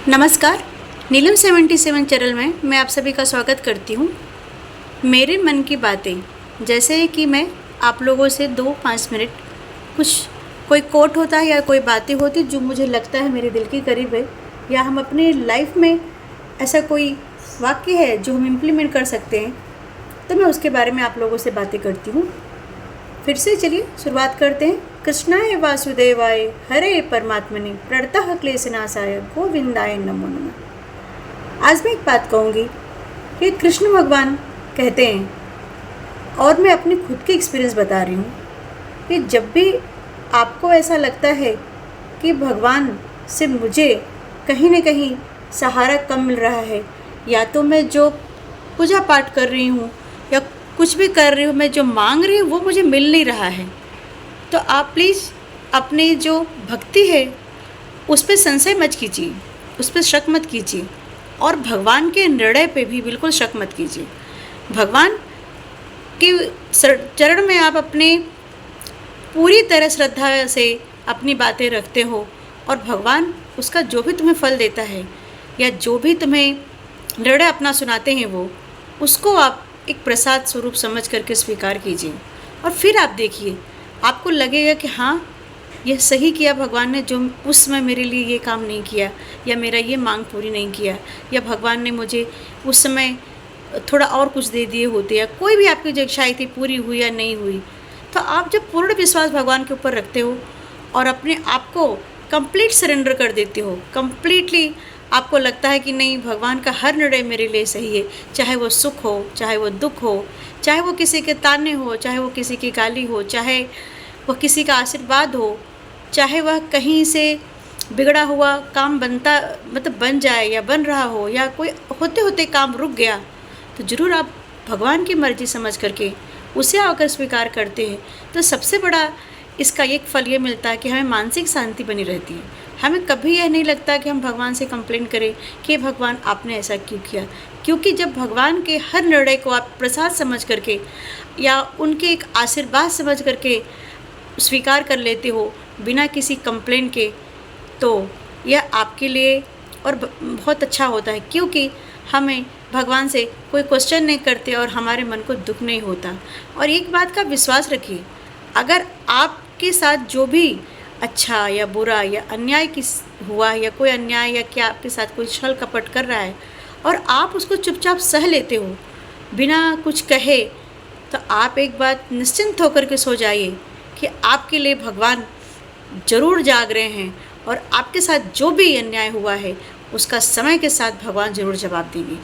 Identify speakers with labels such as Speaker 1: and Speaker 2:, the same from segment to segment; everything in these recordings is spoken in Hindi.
Speaker 1: नमस्कार, नीलम 77 चैनल में मैं आप सभी का स्वागत करती हूँ। मेरे मन की बातें, जैसे कि मैं आप लोगों से 2-5 मिनट कोई कोट होता है या कोई बातें होती जो मुझे लगता है मेरे दिल के करीब है, या हम अपने लाइफ में ऐसा कोई वाक्य है जो हम इम्प्लीमेंट कर सकते हैं, तो मैं उसके बारे में आप लोगों से बातें करती हूँ। फिर से चलिए शुरुआत करते हैं। कृष्णाय वासुदेवाय हरे परमात्मने प्रणतः क्लेशनाशाय गोविंदाय नमो नमः। आज मैं एक बात कहूँगी कि कृष्ण भगवान कहते हैं, और मैं अपनी खुद की एक्सपीरियंस बता रही हूँ, कि जब भी आपको ऐसा लगता है कि भगवान से मुझे कहीं ना कहीं सहारा कम मिल रहा है, या तो मैं जो पूजा पाठ कर रही हूँ या कुछ भी कर रही हूँ, मैं जो मांग रही हूँ वो मुझे मिल नहीं रहा है, तो आप प्लीज़ अपनी जो भक्ति है उस पर संशय मत कीजिए, उस पर शक मत कीजिए, और भगवान के निर्णय पे भी बिल्कुल शक मत कीजिए। भगवान के चरण में आप अपने पूरी तरह श्रद्धा से अपनी बातें रखते हो, और भगवान उसका जो भी तुम्हें फल देता है या जो भी तुम्हें निर्णय अपना सुनाते हैं वो उसको आप एक प्रसाद स्वरूप समझ करके स्वीकार कीजिए। और फिर आप देखिए, आपको लगेगा कि हाँ, यह सही किया भगवान ने, जो उस समय मेरे लिए ये काम नहीं किया, या मेरा ये मांग पूरी नहीं किया, या भगवान ने मुझे उस समय थोड़ा और कुछ दे दिए होते, या कोई भी आपकी जो इच्छाएँ थी पूरी हुई या नहीं हुई। तो आप जब पूर्ण विश्वास भगवान के ऊपर रखते हो और अपने आप को कंप्लीट सरेंडर कर देते हो, कंप्लीटली आपको लगता है कि नहीं, भगवान का हर निर्णय मेरे लिए सही है, चाहे वो सुख हो, चाहे वो दुख हो, चाहे वो किसी के ताने हो, चाहे वो किसी की गाली हो, चाहे वह किसी का आशीर्वाद हो, चाहे वह कहीं से बिगड़ा हुआ काम बन जाए या बन रहा हो, या कोई होते होते काम रुक गया, तो ज़रूर आप भगवान की मर्ज़ी समझ करके उसे आकर स्वीकार करते हैं, तो सबसे बड़ा इसका एक फल ये मिलता है कि हमें मानसिक शांति बनी रहती है। हमें कभी यह नहीं लगता कि हम भगवान से कंप्लेंट करें कि भगवान आपने ऐसा क्यों किया, क्योंकि जब भगवान के हर निर्णय को आप प्रसाद समझ करके या उनके एक आशीर्वाद समझ करके स्वीकार कर लेते हो बिना किसी कंप्लेंट के, तो यह आपके लिए और बहुत अच्छा होता है, क्योंकि हमें भगवान से कोई क्वेश्चन नहीं करते और हमारे मन को दुख नहीं होता। और एक बात का विश्वास रखिए, अगर आपके साथ जो भी अच्छा या बुरा या अन्याय हुआ, या कोई अन्याय या क्या आपके साथ कोई छल कपट कर रहा है और आप उसको चुपचाप सह लेते हो बिना कुछ कहे, तो आप एक बात निश्चिंत होकर के सो जाइए कि आपके लिए भगवान ज़रूर जाग रहे हैं, और आपके साथ जो भी अन्याय हुआ है उसका समय के साथ भगवान ज़रूर जवाब देंगे।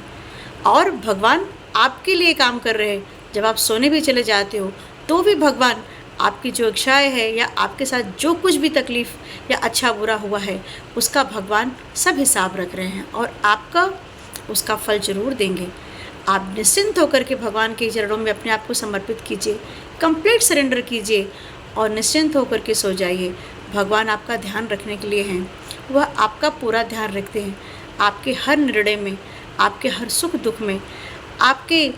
Speaker 1: और भगवान आपके लिए काम कर रहे हैं। जब आप सोने भी चले जाते हो तो भी भगवान आपकी जो इच्छाएँ है या आपके साथ जो कुछ भी तकलीफ़ या अच्छा बुरा हुआ है उसका भगवान सब हिसाब रख रहे हैं, और आपका उसका फल ज़रूर देंगे। आप निश्चिंत होकर के भगवान के चरणों में अपने आप को समर्पित कीजिए, कंप्लीट सरेंडर कीजिए और निश्चिंत होकर के सो जाइए। भगवान आपका ध्यान रखने के लिए हैं, वह आपका पूरा ध्यान रखते हैं, आपके हर निर्णय में, आपके हर सुख दुख में, आपकी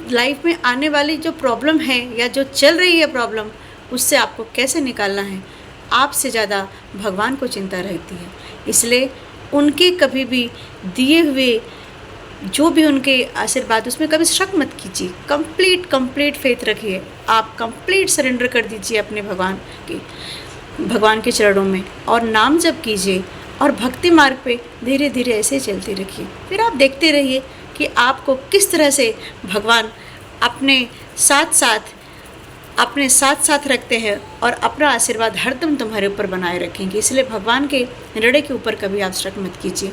Speaker 1: लाइफ में आने वाली जो प्रॉब्लम है या जो चल रही है प्रॉब्लम, उससे आपको कैसे निकालना है, आपसे ज़्यादा भगवान को चिंता रहती है। इसलिए उनके कभी भी दिए हुए जो भी उनके आशीर्वाद, उसमें कभी शक मत कीजिए, कंप्लीट फेथ रखिए, आप कंप्लीट सरेंडर कर दीजिए अपने भगवान के चरणों में, और नाम जप कीजिए और भक्ति मार्ग पे धीरे धीरे ऐसे चलते रखिए। फिर आप देखते रहिए कि आपको किस तरह से भगवान अपने साथ रखते हैं और अपना आशीर्वाद हरदम तुम्हारे ऊपर बनाए रखेंगे। इसलिए भगवान के निर्णय के ऊपर कभी आप शक मत कीजिए,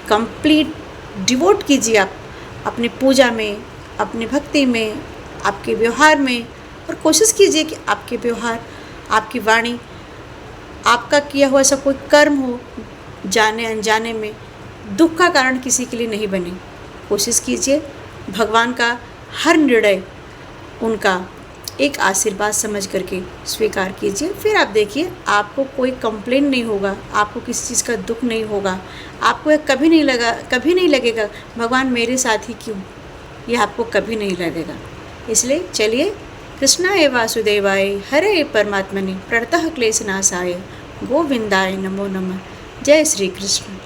Speaker 1: कंप्लीट डिवोट कीजिए आप अपनी पूजा में, अपनी भक्ति में, आपके व्यवहार में, और कोशिश कीजिए कि आपके व्यवहार, आपकी वाणी, आपका किया हुआ ऐसा कोई कर्म हो जाने अनजाने में दुख का कारण किसी के लिए नहीं बने। कोशिश कीजिए भगवान का हर निर्णय उनका एक आशीर्वाद समझ करके स्वीकार कीजिए। फिर आप देखिए, आपको कोई कंप्लेन नहीं होगा, आपको किसी चीज़ का दुख नहीं होगा, आपको यह कभी नहीं लगेगा भगवान मेरे साथ ही क्यों, यह आपको कभी नहीं लगेगा। इसलिए चलिए, कृष्णाय वासुदेवाय हरे परमात्मने प्रणतः क्लेशनाशाय गोविंदाय नमो नमः। जय श्री कृष्ण।